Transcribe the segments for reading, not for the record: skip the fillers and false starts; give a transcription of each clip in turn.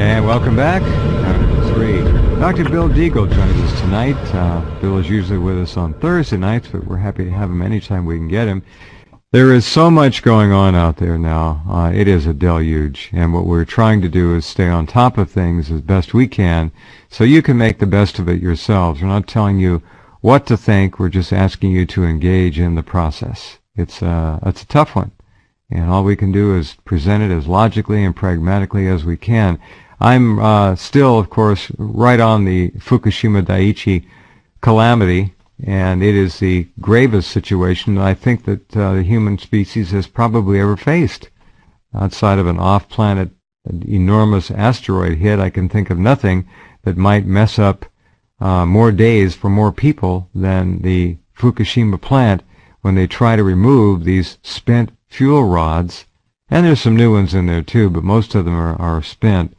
And welcome back. Number 3. Dr. Bill Deagle joins us tonight. Bill is usually with us on Thursday nights, but we're happy to have him anytime we can get him. There is so much going on out there now. It is a deluge, and what we're trying to do is stay on top of things as best we can so you can make the best of it yourselves. We're not telling you what to think. We're just asking you to engage in the process. It's a tough one, and all we can do is present it as logically and pragmatically as we can. I'm still, of course, right on the Fukushima Daiichi calamity, and it is the gravest situation that I think that the human species has probably ever faced. Outside of an off-planet enormous asteroid hit, I can think of nothing that might mess up more days for more people than the Fukushima plant when they try to remove these spent fuel rods, and there's some new ones in there too, but most of them are spent,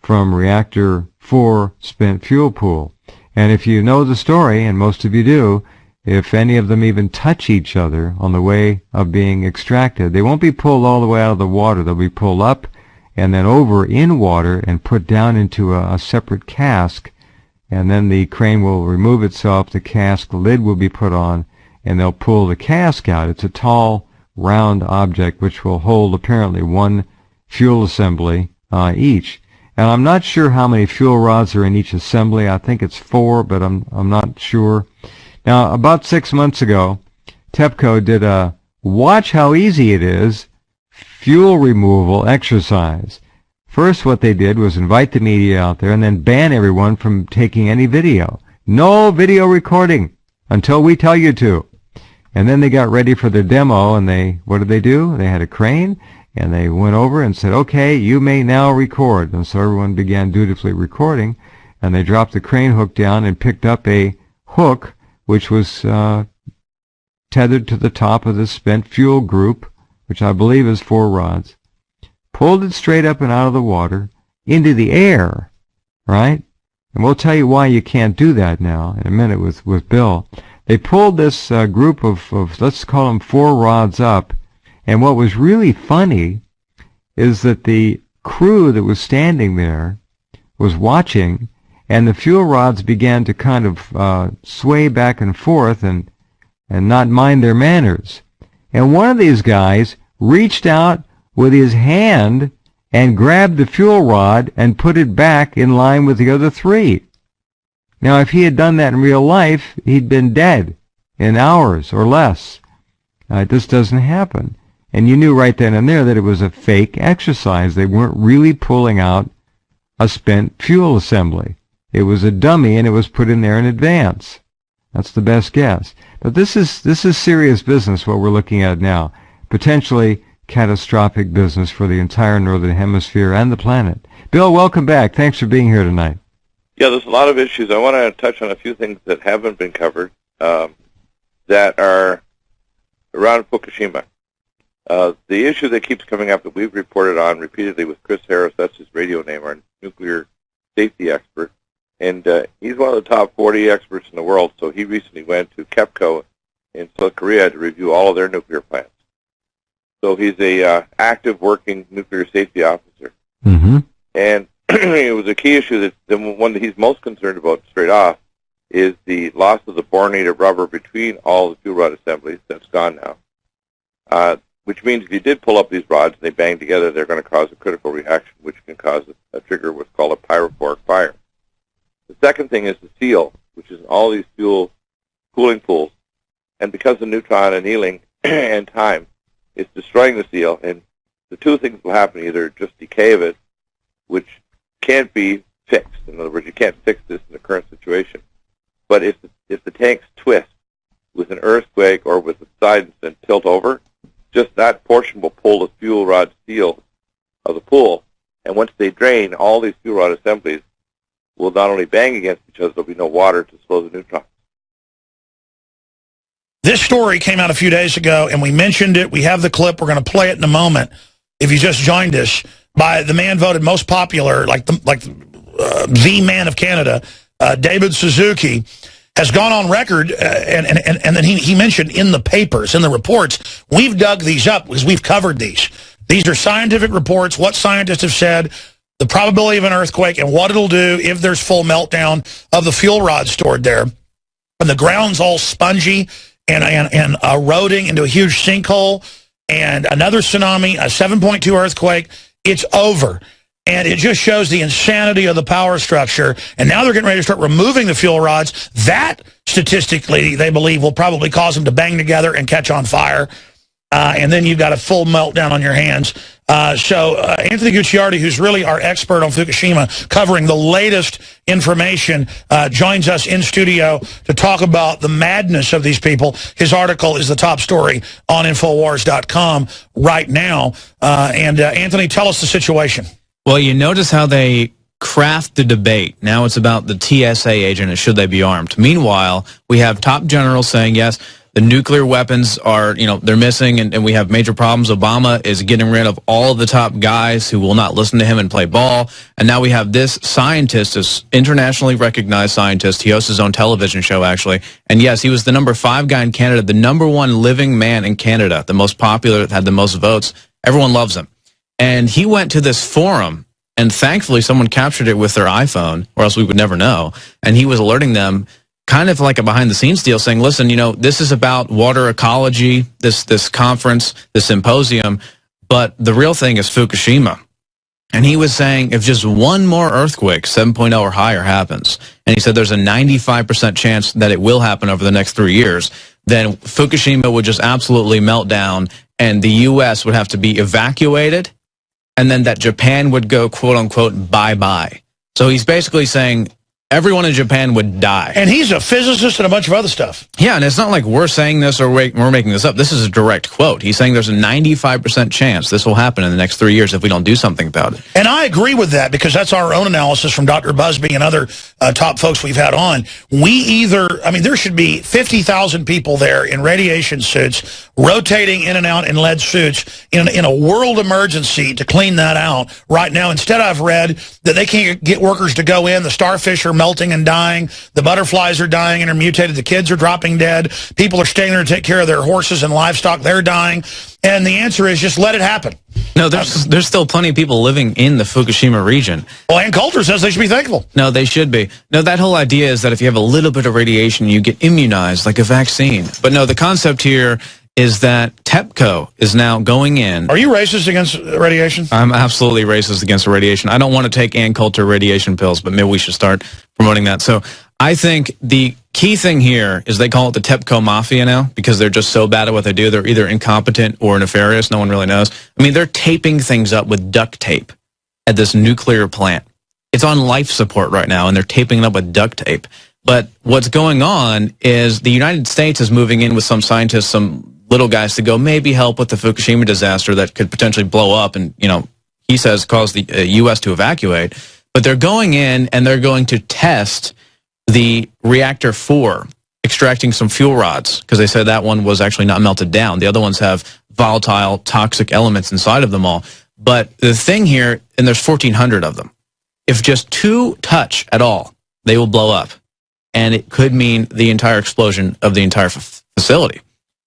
from reactor 4 spent fuel pool. And if you know the story, and most of you do, if any of them even touch each other on the way of being extracted, they won't be pulled all the way out of the water. They'll be pulled up and then over in water and put down into a separate cask, and then the crane will remove itself, the cask lid will be put on, and they'll pull the cask out. It's a tall, round object which will hold apparently one fuel assembly each. And I'm not sure how many fuel rods are in each assembly. I think it's 4, but I'm not sure. Now, about 6 months ago, TEPCO did a watch how easy it is fuel removal exercise. First, what they did was invite the media out there and then ban everyone from taking any video. No video recording until we tell you to. And then they got ready for their demo, and what did they do? They had a crane, and they went over and said, okay, you may now record. And so everyone began dutifully recording, and they dropped the crane hook down and picked up a hook which was tethered to the top of the spent fuel group, which I believe is 4 rods, pulled it straight up and out of the water into the air, right? And we'll tell you why you can't do that now in a minute with Bill. They pulled this group of, let's call them 4 rods up, and what was really funny is that the crew that was standing there was watching, and the fuel rods began to kind of sway back and forth and not mind their manners. And one of these guys reached out with his hand and grabbed the fuel rod and put it back in line with the other 3. Now, if he had done that in real life, he'd been dead in hours or less. This doesn't happen. And you knew right then and there that it was a fake exercise. They weren't really pulling out a spent fuel assembly. It was a dummy, and it was put in there in advance. That's the best guess. But this is serious business, what we're looking at now. Potentially catastrophic business for the entire Northern Hemisphere and the planet. Bill, welcome back. Thanks for being here tonight. Yeah, there's a lot of issues. I want to touch on a few things that haven't been covered that are around Fukushima. The issue that keeps coming up that we've reported on repeatedly with Chris Harris, that's his radio name, our nuclear safety expert, and he's one of the top 40 experts in the world, so he recently went to KEPCO in South Korea to review all of their nuclear plants. So he's a active working nuclear safety officer. Mm-hmm. And it was a key issue that the one that he's most concerned about straight off is the loss of the borinated rubber between all the fuel rod assemblies. That's gone now. Which means if you did pull up these rods and they bang together, they're going to cause a critical reaction, which can cause a trigger what's called a pyrophoric fire. The second thing is the seal, which is in all these fuel cooling pools. And because of neutron annealing and time, it's destroying the seal. And the two things will happen, either just decay of it, which can't be fixed. In other words, you can't fix this in the current situation. But if the tanks twist with an earthquake or with the sides and tilt over, just that portion will pull the fuel rod seal of the pool. And once they drain, all these fuel rod assemblies will not only bang against each other, there'll be no water to slow the neutrons. This story came out a few days ago, and we mentioned it. We have the clip. We're going to play it in a moment. If you just joined us, by the man voted most popular, the man of Canada, David Suzuki, has gone on record, and then he mentioned in the papers, in the reports, we've dug these up because we've covered these. These are scientific reports, what scientists have said. the probability of an earthquake, and what it'll do if there's full meltdown of the fuel rods stored there. And the ground's all spongy and eroding into a huge sinkhole, and another tsunami, a 7.2 earthquake, it's over. And it just shows the insanity of the power structure. And now they're getting ready to start removing the fuel rods. That, statistically, they believe will probably cause them to bang together and catch on fire. And then you've got a full meltdown on your hands. So Anthony Gucciardi, who's really our expert on Fukushima, covering the latest information, joins us in studio to talk about the madness of these people. His article is the top story on Infowars.com right now. Anthony, tell us the situation. Well, you notice how they craft the debate. Now it's about the TSA agent and should they be armed. Meanwhile, we have top generals saying, yes, the nuclear weapons are, they're missing and we have major problems. Obama is getting rid of all of the top guys who will not listen to him and play ball. And now we have this scientist, this internationally recognized scientist. He hosts his own television show, actually. And yes, he was the number 5 guy in Canada, the number 1 living man in Canada, the most popular, had the most votes. Everyone loves him. And he went to this forum, and thankfully someone captured it with their iPhone, or else we would never know. And he was alerting them, kind of like a behind-the-scenes deal, saying, listen, this is about water ecology, this conference, this symposium, but the real thing is Fukushima. And he was saying if just one more earthquake, 7.0 or higher, happens, and he said there's a 95% chance that it will happen over the next 3 years, then Fukushima would just absolutely melt down, and the U.S. would have to be evacuated, and then that Japan would go, quote-unquote, bye-bye. So he's basically saying everyone in Japan would die. And he's a physicist and a bunch of other stuff. Yeah, and it's not like we're saying this or we're making this up. This is a direct quote. He's saying there's a 95% chance this will happen in the next 3 years if we don't do something about it. And I agree with that because that's our own analysis from Dr. Busby and other top folks we've had on. There should be 50,000 people there in radiation suits, rotating in and out in lead suits in a world emergency to clean that out right now. Instead, I've read that they can't get workers to go in. The starfish are melting and dying. The butterflies are dying and are mutated. The kids are dropping dead. People are staying there to take care of their horses and livestock. They're dying. And the answer is just let it happen. No, there's still plenty of people living in the Fukushima region. Well, Ann Coulter says they should be thankful. No, they should be. No, that whole idea is that if you have a little bit of radiation, you get immunized like a vaccine. But no, the concept here is that TEPCO is now going in. Are you racist against radiation? I'm absolutely racist against radiation. I don't want to take Ann Coulter radiation pills, but maybe we should start promoting that. So I think the key thing here is they call it the TEPCO Mafia now because they're just so bad at what they do. They're either incompetent or nefarious. No one really knows. I mean, they're taping things up with duct tape at this nuclear plant. It's on life support right now, and they're taping it up with duct tape. But what's going on is the United States is moving in with some scientists, some little guys to go maybe help with the Fukushima disaster that could potentially blow up and, he says cause the U.S. to evacuate. But they're going in and they're going to test the reactor 4, extracting some fuel rods because they said that one was actually not melted down. The other ones have volatile, toxic elements inside of them all. But the thing here, and there's 1,400 of them, if just 2 touch at all, they will blow up. And it could mean the entire explosion of the entire facility.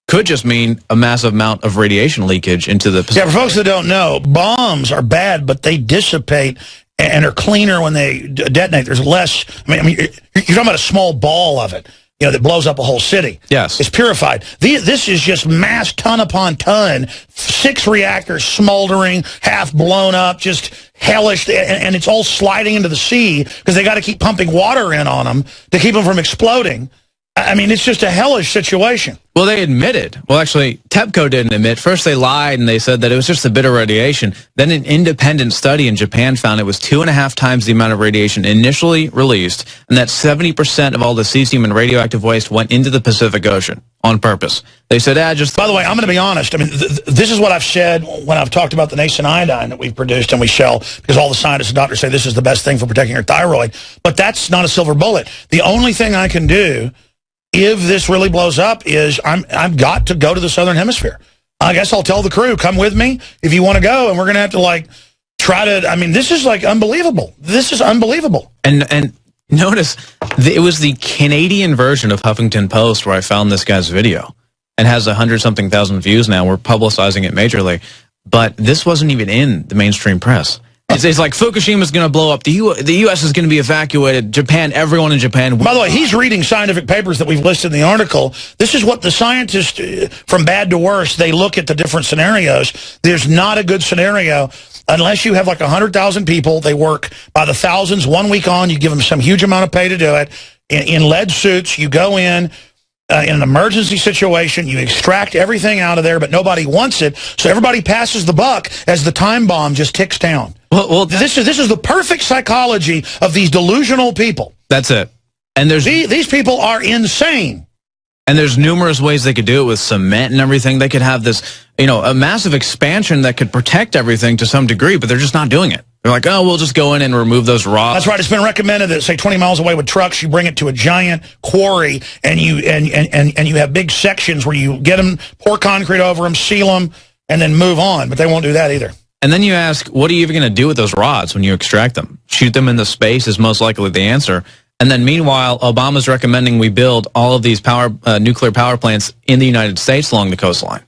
Could just mean a massive amount of radiation leakage into the Pacific. Yeah, for folks that don't know, bombs are bad, but they dissipate and are cleaner when they detonate. There's less. I mean, you're talking about a small ball of it, that blows up a whole city. Yes, it's purified. This is just mass ton upon ton. 6 reactors smoldering, half blown up, just hellish, and it's all sliding into the sea because they got to keep pumping water in on them to keep them from exploding. I mean, it's just a hellish situation. Well, they admitted. Well, actually, TEPCO didn't admit. First, they lied, and they said that it was just a bit of radiation. Then an independent study in Japan found it was 2.5 times the amount of radiation initially released, and that 70% of all the cesium and radioactive waste went into the Pacific Ocean on purpose. They said, just... By the way, I'm going to be honest. I mean, this is what I've said when I've talked about the nascent iodine that we've produced and we sell, because all the scientists and doctors say this is the best thing for protecting your thyroid. But that's not a silver bullet. The only thing I can do if this really blows up is I've got to go to the Southern Hemisphere. I guess I'll tell the crew, come with me if you want to go, and we're going to have to, try to, I mean, this is, unbelievable. This is unbelievable. And notice, it was the Canadian version of Huffington Post where I found this guy's video, and has 100-something thousand views now. We're publicizing it majorly. But this wasn't even in the mainstream press. It's like Fukushima's going to blow up. The U.S. is going to be evacuated. Japan, everyone in Japan. By the way, he's reading scientific papers that we've listed in the article. This is what the scientists, from bad to worse, they look at the different scenarios. There's not a good scenario unless you have like 100,000 people. They work by the thousands, 1 week on. You give them some huge amount of pay to do it. In lead suits, you go in an emergency situation, you extract everything out of there, but nobody wants it, so everybody passes the buck as the time bomb just ticks down. Well, this is the perfect psychology of these delusional people. That's it. And these people are insane. And there's numerous ways they could do it with cement and everything. They could have this, a massive expansion that could protect everything to some degree, but they're just not doing it. They're like, oh, we'll just go in and remove those rods. That's right. It's been recommended that, say, 20 miles away with trucks, you bring it to a giant quarry, and you have big sections where you get them, pour concrete over them, seal them, and then move on. But they won't do that either. And then you ask, what are you even going to do with those rods when you extract them? Shoot them into space is most likely the answer. And then meanwhile, Obama's recommending we build all of these nuclear power plants in the United States along the coastline.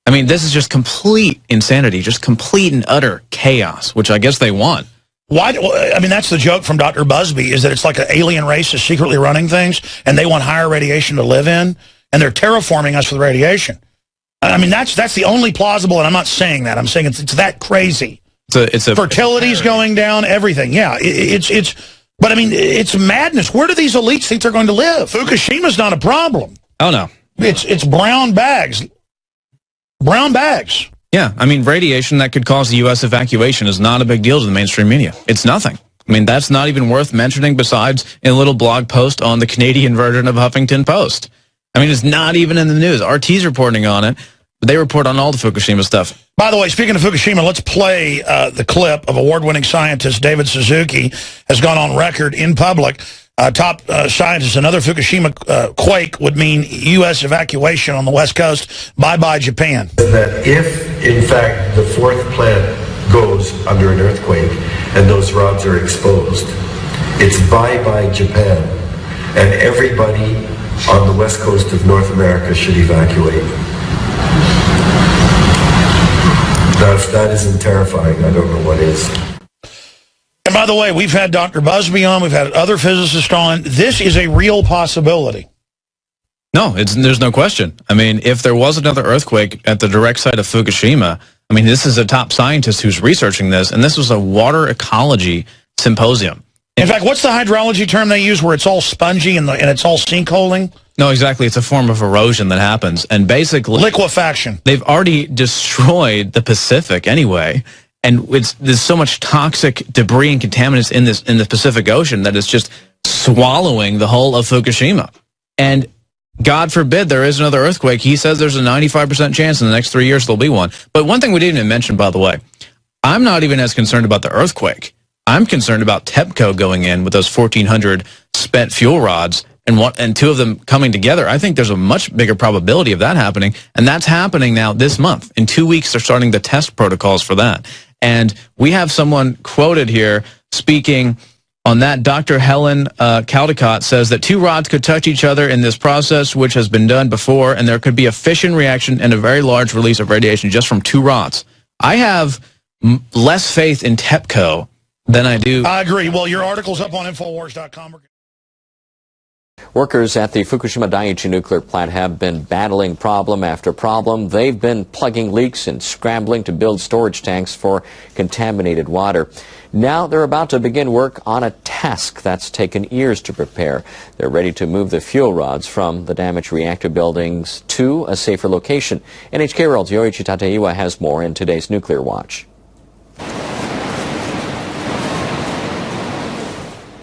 I mean, this is just complete insanity, just complete and utter chaos, which I guess they want. Why? I mean, that's the joke from Dr. Busby, is that it's like an alien race is secretly running things, and they want higher radiation to live in, and they're terraforming us with radiation. I mean, that's the only plausible, and I'm not saying that. I'm saying it's that crazy. It's fertility's going down, everything. Yeah, but I mean, it's madness. Where do these elites think they're going to live? Fukushima's not a problem. Oh, no. It's brown bags. Brown bags. Yeah, I mean, radiation that could cause the U.S. evacuation is not a big deal to the mainstream media. It's nothing. I mean, that's not even worth mentioning besides in a little blog post on the Canadian version of Huffington Post. I mean, it's not even in the news. RT's reporting on it, but they report on all the Fukushima stuff. By the way, speaking of Fukushima, let's play the clip of award-winning scientist David Suzuki has gone on record in public. Top scientists, another Fukushima quake would mean U.S. evacuation on the West Coast. Bye-bye, Japan. That if, in fact, the fourth plant goes under an earthquake and those rods are exposed, it's bye-bye, Japan. And everybody on the west coast of North America should evacuate. Now, if that isn't terrifying, I don't know what is. And by the way, we've had Dr. Busby on, we've had other physicists on. This is a real possibility. No, there's no question. I mean, if there was another earthquake at the direct site of Fukushima, I mean, this is a top scientist who's researching this, and this was a water ecology symposium. In fact, what's the hydrology term they use where it's all spongy and it's all sinkholing? No, exactly. It's a form of erosion that happens. And basically, liquefaction. They've already destroyed the Pacific anyway. And there's so much toxic debris and contaminants in the Pacific Ocean that it's just swallowing the whole of Fukushima. And God forbid there is another earthquake. He says there's a 95% chance in the next 3 years there'll be one. But one thing we didn't even mention, by the way, I'm not even as concerned about the earthquake. I'm concerned about TEPCO going in with those 1,400 spent fuel rods and two of them coming together. I think there's a much bigger probability of that happening, and that's happening now this month. In 2 weeks, they're starting the test protocols for that. And we have someone quoted here speaking on that. Dr. Helen Caldecott says that two rods could touch each other in this process, which has been done before, and there could be a fission reaction and a very large release of radiation just from two rods. I have less faith in TEPCO than I do. I agree. Well, your article's up on Infowars.com. Workers at the Fukushima Daiichi nuclear plant have been battling problem after problem. They've been plugging leaks and scrambling to build storage tanks for contaminated water. Now they're about to begin work on a task that's taken years to prepare. They're ready to move the fuel rods from the damaged reactor buildings to a safer location. NHK World's Yoichi Tateiwa has more in today's Nuclear Watch.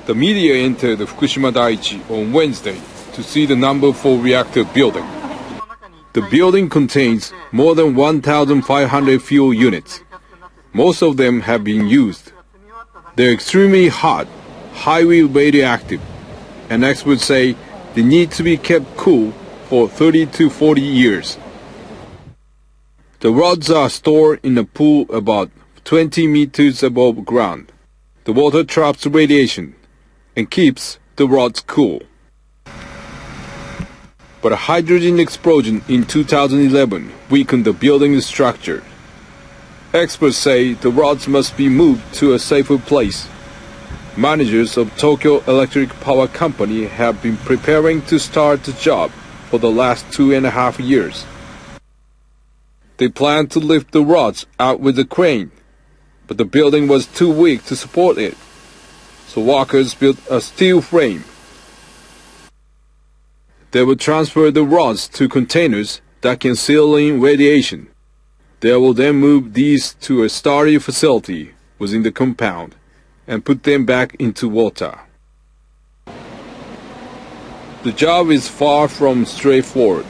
The media entered the Fukushima Daiichi on Wednesday to see the number 4 reactor building. The building contains more than 1,500 fuel units. Most of them have been used. They're extremely hot, highly radioactive, and experts say they need to be kept cool for 30 to 40 years. The rods are stored in a pool about 20 meters above ground. The water traps radiation and keeps the rods cool. But a hydrogen explosion in 2011 weakened the building's structure. Experts say the rods must be moved to a safer place. Managers of Tokyo Electric Power Company have been preparing to start the job for the last 2.5 years. They plan to lift the rods out with a crane, but the building was too weak to support it, so workers built a steel frame. They will transfer the rods to containers that can seal in radiation. They will then move these to a storage facility within the compound and put them back into water. The job is far from straightforward.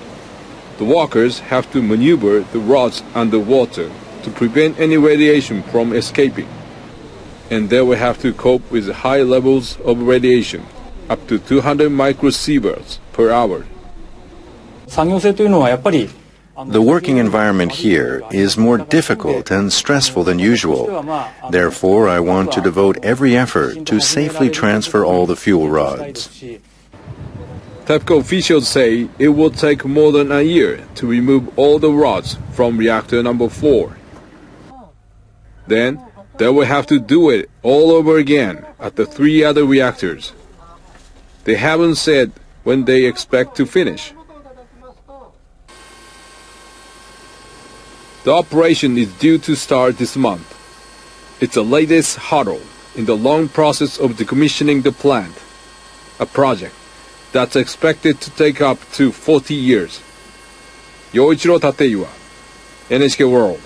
The workers have to maneuver the rods underwater to prevent any radiation from escaping, and they will have to cope with high levels of radiation, up to 200 microsieverts per hour. The working environment here is more difficult and stressful than usual. Therefore, I want to devote every effort to safely transfer all the fuel rods. TEPCO officials say it will take more than a year to remove all the rods from reactor number 4. Then, they will have to do it all over again at the 3 other reactors. They haven't said when they expect to finish. The operation is due to start this month. It's the latest hurdle in the long process of decommissioning the plant, a project that's expected to take up to 40 years. Yoichiro Tateiwa, NHK World.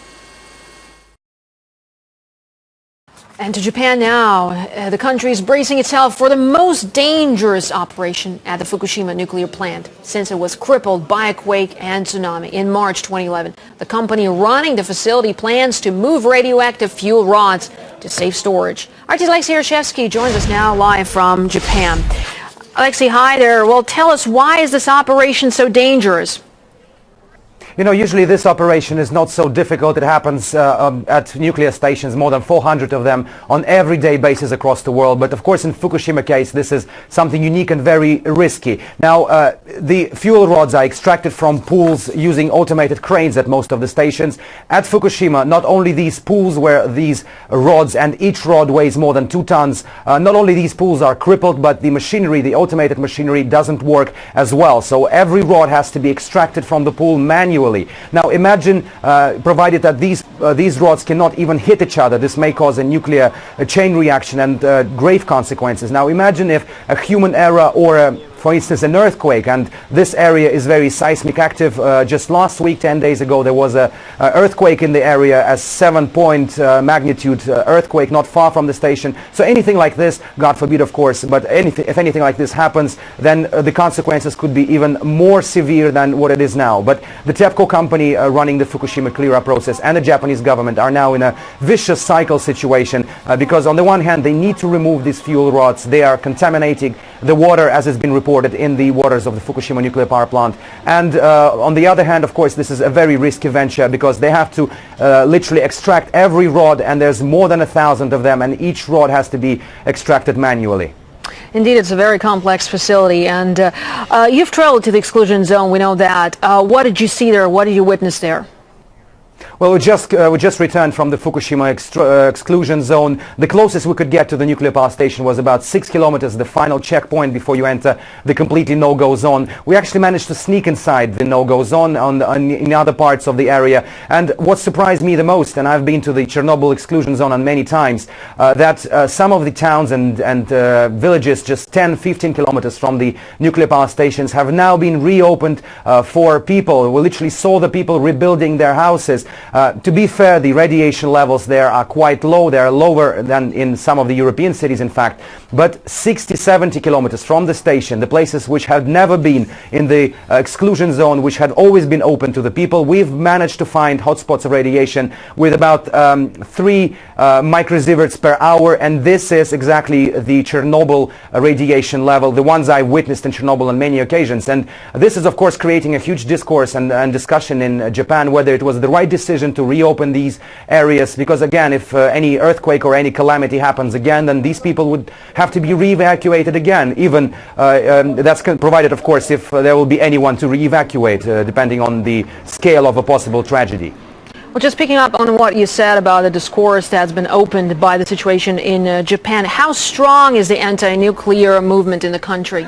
And to Japan now. The country is bracing itself for the most dangerous operation at the Fukushima nuclear plant since it was crippled by a quake and tsunami in March 2011. The company running the facility plans to move radioactive fuel rods to safe storage. RT's Alexei Hershevsky joins us now live from Japan. Alexei, hi there. Well, tell us, why is this operation so dangerous? You know, usually this operation is not so difficult. It happens at nuclear stations, more than 400 of them on everyday basis across the world. But of course, in Fukushima case, this is something unique and very risky. Now, the fuel rods are extracted from pools using automated cranes at most of the stations. At Fukushima, not only these pools where these rods, and each rod weighs more than 2 tons, not only these pools are crippled, but the machinery, the automated machinery, doesn't work as well. So every rod has to be extracted from the pool manually. Now imagine, provided that these rods cannot even hit each other, this may cause a nuclear chain reaction and grave consequences. Now imagine if a human error or for instance, an earthquake, and this area is very seismic active. Just last week, 10 days ago, there was a earthquake in the area, a 7-point magnitude earthquake not far from the station. So anything like this, God forbid, of course, but if anything like this happens, then the consequences could be even more severe than what it is now. But the TEPCO company running the Fukushima clear-up process and the Japanese government are now in a vicious cycle situation because on the one hand, they need to remove these fuel rods. They are contaminating the water, as has been reported in the waters of the Fukushima nuclear power plant. And on the other hand, of course, this is a very risky venture because they have to literally extract every rod, and there's more than 1,000 of them, and each rod has to be extracted manually. Indeed, it's a very complex facility, and you've traveled to the exclusion zone. We know that. What did you see there? What did you witness there? Well, we just returned from the Fukushima exclusion zone. The closest we could get to the nuclear power station was about 6 kilometers, the final checkpoint before you enter the completely no-go zone. We actually managed to sneak inside the no-go zone in other parts of the area. And what surprised me the most, and I've been to the Chernobyl exclusion zone on many times, that some of the towns and villages just 10-15 kilometers from the nuclear power stations have now been reopened for people. We literally saw the people rebuilding their houses. To be fair, the radiation levels there are quite low. They are lower than in some of the European cities, in fact. But 60-70 kilometers from the station, the places which had never been in the exclusion zone, which had always been open to the people, we've managed to find hotspots of radiation with about 3 microsieverts per hour. And this is exactly the Chernobyl radiation level, the ones I witnessed in Chernobyl on many occasions. And this is, of course, creating a huge discourse and discussion in Japan, whether it was the right decision to reopen these areas, because again, if any earthquake or any calamity happens again, then these people would have to be re-evacuated again, even that's provided, of course, if there will be anyone to re-evacuate, depending on the scale of a possible tragedy. Well, just picking up on what you said about the discourse that's been opened by the situation in Japan, how strong is the anti-nuclear movement in the country?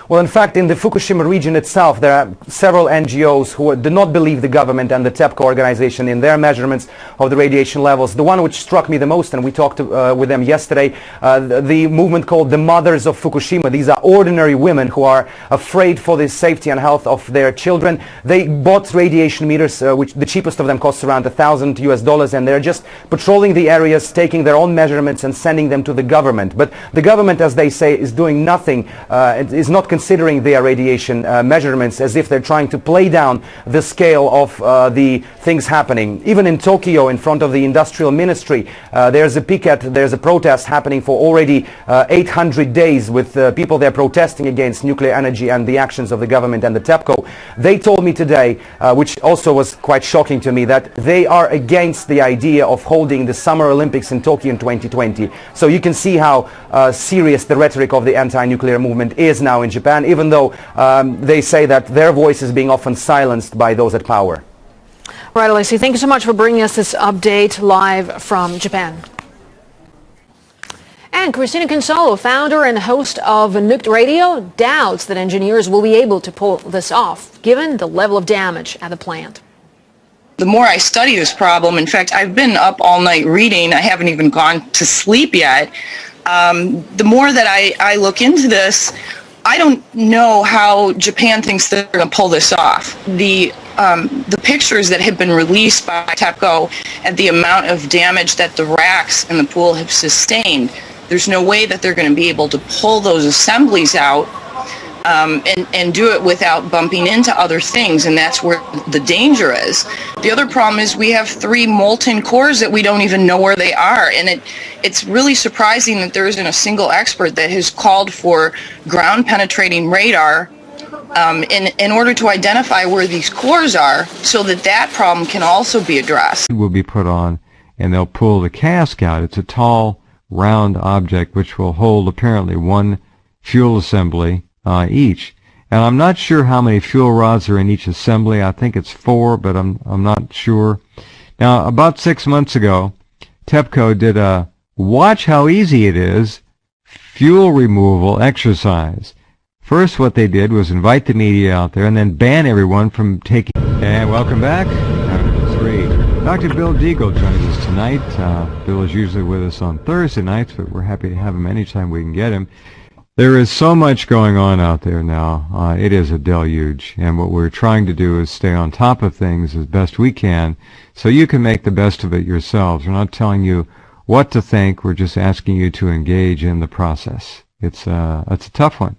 Well, in fact, in the Fukushima region itself, there are several NGOs who do not believe the government and the TEPCO organization in their measurements of the radiation levels. The one which struck me the most, and we talked with them yesterday, the movement called the Mothers of Fukushima. These are ordinary women who are afraid for the safety and health of their children. They bought radiation meters, which the cheapest of them costs around $1,000 US, and they're just patrolling the areas, taking their own measurements and sending them to the government. But the government, as they say, is doing nothing. It is not considering their radiation measurements, as if they're trying to play down the scale of the things happening. Even in Tokyo, in front of the industrial ministry, there's a protest happening for already 800 days with people there protesting against nuclear energy and the actions of the government and the TEPCO. They told me today, which also was quite shocking to me, that they are against the idea of holding the Summer Olympics in Tokyo in 2020. So you can see how serious the rhetoric of the anti-nuclear movement is now in Japan, even though they say that their voice is being often silenced by those at power. Right, Alexei, thank you so much for bringing us this update live from Japan. And Christina Consolo, founder and host of Nuked Radio, doubts that engineers will be able to pull this off, given the level of damage at the plant. The more I study this problem, in fact, I've been up all night reading. I haven't even gone to sleep yet. The more that I look into this, I don't know how Japan thinks they're going to pull this off. The pictures that have been released by TEPCO and the amount of damage that the racks in the pool have sustained, there's no way that they're going to be able to pull those assemblies out and do it without bumping into other things, and that's where the danger is. The other problem is we have 3 molten cores that we don't even know where they are, and it's really surprising that there isn't a single expert that has called for ground-penetrating radar in order to identify where these cores are, so that that problem can also be addressed. Will be put on, and they'll pull the cask out. It's a tall, round object which will hold apparently 1 fuel assembly each. And I'm not sure how many fuel rods are in each assembly. I think it's 4, but I'm not sure. Now, about 6 months ago, TEPCO did a watch how easy it is fuel removal exercise. First, what they did was invite the media out there and then ban everyone from taking. And welcome back. Number 3. Dr. Bill Deagle joins us tonight. Bill is usually with us on Thursday nights, but we're happy to have him anytime we can get him. There is so much going on out there now. It is a deluge, and what we're trying to do is stay on top of things as best we can so you can make the best of it yourselves. We're not telling you what to think. We're just asking you to engage in the process. It's a tough one,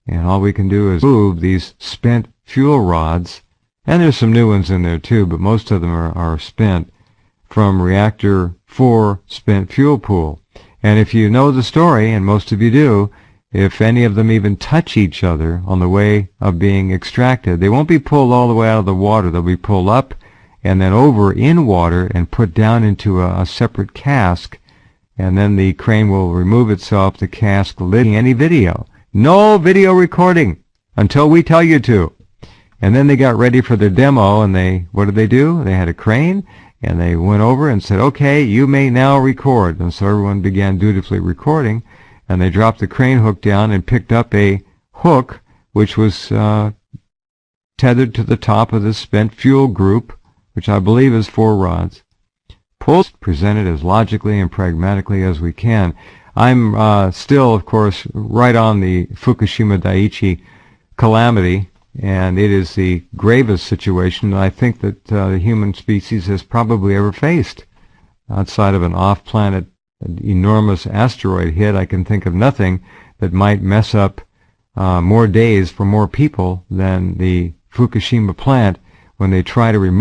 and all we can do is move these spent fuel rods, and there's some new ones in there too, but most of them are spent, from reactor 4 spent fuel pool. And if you know the story, and most of you do, if any of them even touch each other on the way of being extracted, they won't be pulled all the way out of the water. They'll be pulled up and then over in water and put down into a separate cask, and then the crane will remove itself, the cask lid. Any video. No video recording until we tell you to. And then they got ready for the demo, and what did they do? They had a crane, and they went over and said, okay, you may now record. And so everyone began dutifully recording. And they dropped the crane hook down and picked up a hook which was tethered to the top of the spent fuel group, which I believe is 4 rods. Pulled, presented as logically and pragmatically as we can. I'm still, of course, right on the Fukushima Daiichi calamity, and it is the gravest situation I think that the human species has probably ever faced. Outside of an off-planet enormous asteroid hit, I can think of nothing that might mess up more days for more people than the Fukushima plant when they try to remove